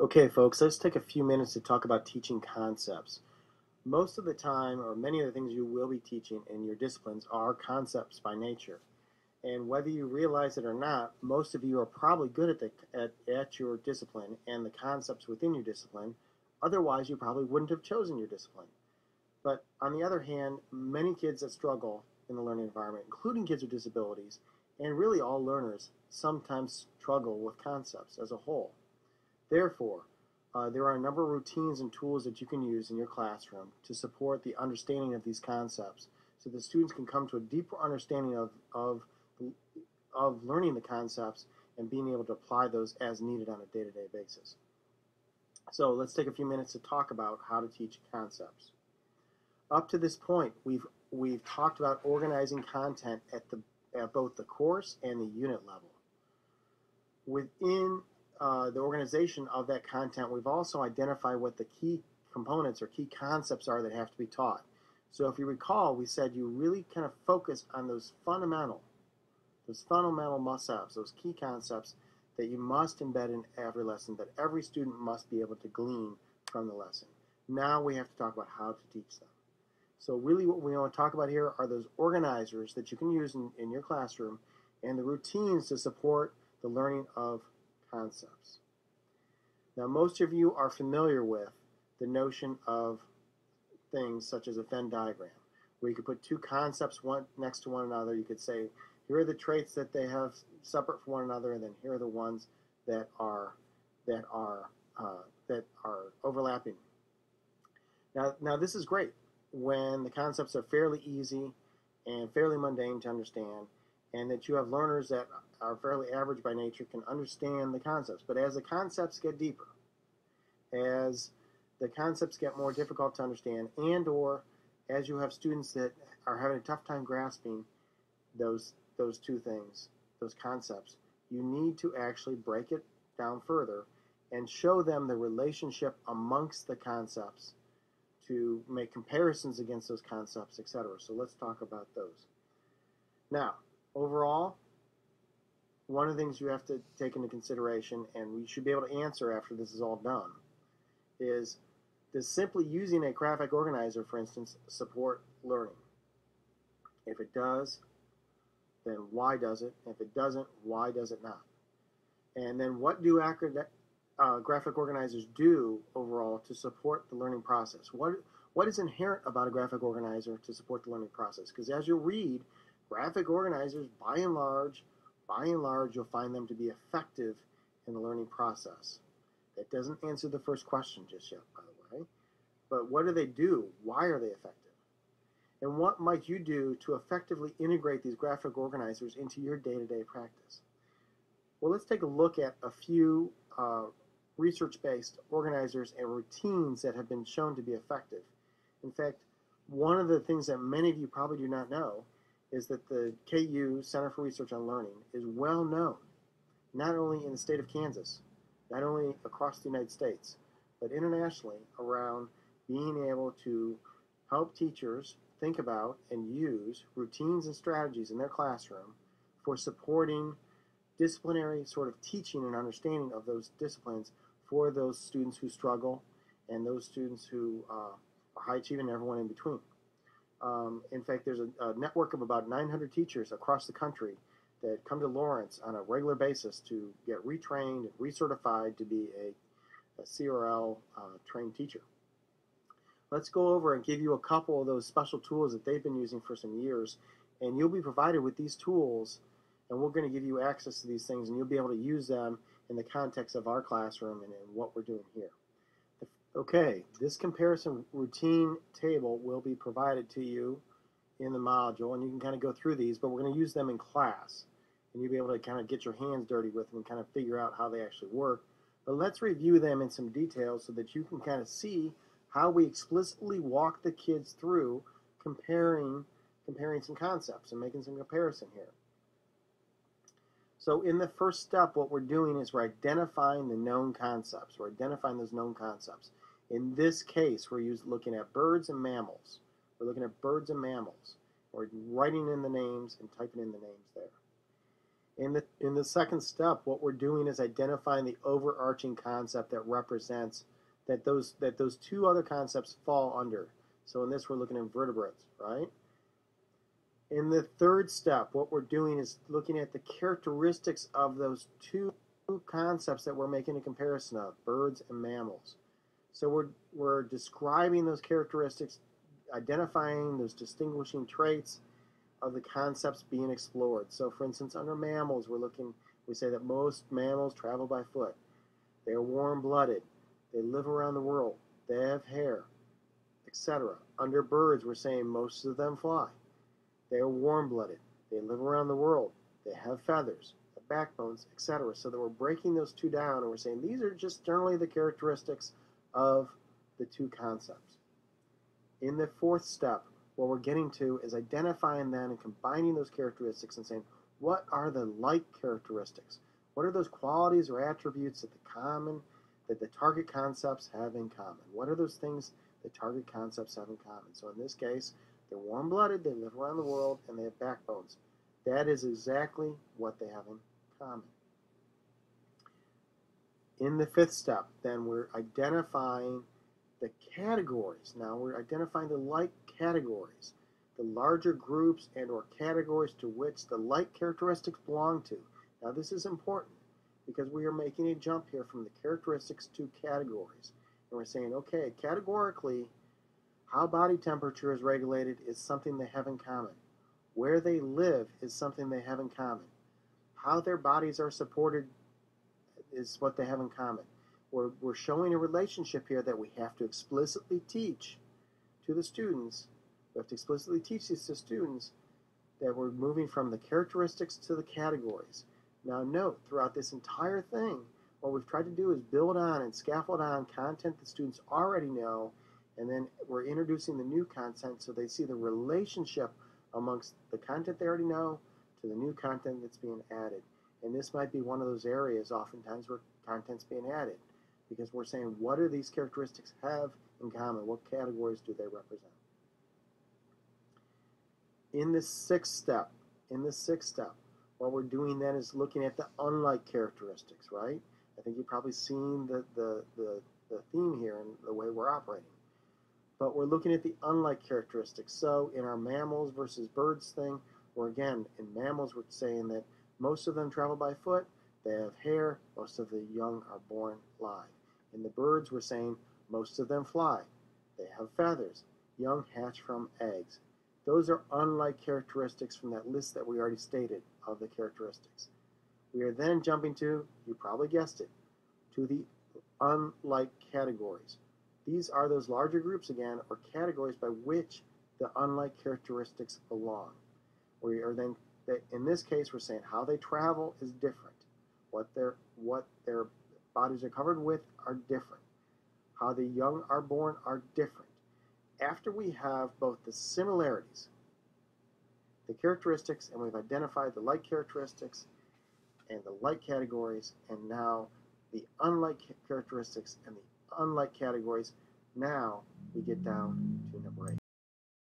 Okay, folks, let's take a few minutes to talk about teaching concepts. Most of the time, or many of the things you will be teaching in your disciplines are concepts by nature. And whether you realize it or not, most of you are probably good at your discipline and the concepts within your discipline. Otherwise, you probably wouldn't have chosen your discipline. But on the other hand, many kids that struggle in the learning environment, including kids with disabilities, and really all learners, sometimes struggle with concepts as a whole. Therefore, there are a number of routines and tools that you can use in your classroom to support the understanding of these concepts so the students can come to a deeper understanding of learning the concepts and being able to apply those as needed on a day-to-day basis. So let's take a few minutes to talk about how to teach concepts. Up to this point, we've talked about organizing content at both the course and the unit level. Within the organization of that content, we've also identified what the key components or key concepts are that have to be taught. So if you recall, we said you really kind of focus on those fundamental must-haves, those key concepts that you must embed in every lesson, that every student must be able to glean from the lesson. Now we have to talk about how to teach them. So really what we want to talk about here are those organizers that you can use in your classroom and the routines to support the learning of concepts. Now, most of you are familiar with the notion of things such as a Venn diagram, where you could put two concepts one next to one another. You could say, here are the traits that they have separate from one another, and then here are the ones that are that are overlapping. Now this is great when the concepts are fairly easy and fairly mundane to understand, and that you have learners that are fairly average by nature can understand the concepts. But as the concepts get deeper, as the concepts get more difficult to understand, and or as you have students that are having a tough time grasping those two things, those concepts, you need to actually break it down further and show them the relationship amongst the concepts to make comparisons against those concepts, etc. So let's talk about those. Now, overall, one of the things you have to take into consideration, and we should be able to answer after this is all done, is does simply using a graphic organizer, for instance, support learning? If it does, then why does it? If it doesn't, why does it not? And then what do graphic organizers do overall to support the learning process? What is inherent about a graphic organizer to support the learning process? Because as you'll read, graphic organizers, by and large, you'll find them to be effective in the learning process. That doesn't answer the first question just yet, by the way. But what do they do? Why are they effective? And what might you do to effectively integrate these graphic organizers into your day-to-day practice? Well, let's take a look at a few research-based organizers and routines that have been shown to be effective. In fact, one of the things that many of you probably do not know is that the KU Center for Research on Learning is well known, not only in the state of Kansas, not only across the United States, but internationally around being able to help teachers think about and use routines and strategies in their classroom for supporting disciplinary sort of teaching and understanding of those disciplines for those students who struggle and those students who are high achieving and everyone in between. In fact, there's a network of about 900 teachers across the country that come to Lawrence on a regular basis to get retrained and recertified to be a CRL trained teacher. Let's go over and give you a couple of those special tools that they've been using for some years, and you'll be provided with these tools, and we're going to give you access to these things, and you'll be able to use them in the context of our classroom and in what we're doing here. Okay, this comparison routine table will be provided to you in the module, and you can kind of go through these, but we're going to use them in class, and you'll be able to kind of get your hands dirty with them and kind of figure out how they actually work. But let's review them in some detail so that you can kind of see how we explicitly walk the kids through comparing some concepts and making some comparison here. So in the first step, what we're doing is we're identifying the known concepts. We're identifying those known concepts. In this case, we're looking at birds and mammals. We're looking at birds and mammals. We're writing in the names and typing in the names there. In the second step, what we're doing is identifying the overarching concept that represents that those two other concepts fall under. So in this, we're looking at vertebrates, right? In the third step, what we're doing is looking at the characteristics of those two concepts that we're making a comparison of, birds and mammals. So we're describing those characteristics, identifying those distinguishing traits of the concepts being explored. So for instance, under mammals, we say that most mammals travel by foot. They're warm-blooded. They live around the world. They have hair, etc. Under birds, we're saying most of them fly. They are warm-blooded. They live around the world. They have feathers, have backbones, etc. So that we're breaking those two down and we're saying these are just generally the characteristics of the two concepts. In the fourth step, what we're getting to is identifying then and combining those characteristics and saying, what are the like characteristics? What are those qualities or attributes that the target concepts have in common? What are those things the target concepts have in common? So in this case, they're warm-blooded, they live around the world, and they have backbones. That is exactly what they have in common. In the fifth step, then we're identifying the categories. Now we're identifying the like categories, the larger groups and or categories to which the like characteristics belong to. Now this is important because we are making a jump here from the characteristics to categories. And we're saying, okay, categorically, how body temperature is regulated is something they have in common. Where they live is something they have in common. How their bodies are supported is what they have in common. We're showing a relationship here that we have to explicitly teach to the students. We have to explicitly teach these to students that we're moving from the characteristics to the categories. Now note, throughout this entire thing, what we've tried to do is build on and scaffold on content that students already know, and then we're introducing the new content so they see the relationship amongst the content they already know to the new content that's being added. And this might be one of those areas oftentimes where content's being added, because we're saying, what do these characteristics have in common? What categories do they represent? In the sixth step, what we're doing then is looking at the unlike characteristics, right? I think you've probably seen the theme here and the way we're operating. But we're looking at the unlike characteristics. So in our mammals versus birds thing, in mammals we're saying that most of them travel by foot, they have hair, most of the young are born live. In the birds, we're saying most of them fly. They have feathers. Young hatch from eggs. Those are unlike characteristics from that list that we already stated of the characteristics. We are then jumping to, you probably guessed it, to the unlike categories. These are those larger groups again, or categories by which the unlike characteristics belong. We are then, in this case, we're saying how they travel is different. What their bodies are covered with are different. How the young are born are different. After we have both the similarities, the characteristics, and we've identified the like characteristics and the like categories, and now the unlike characteristics and the unlike categories, now we get down to number 8.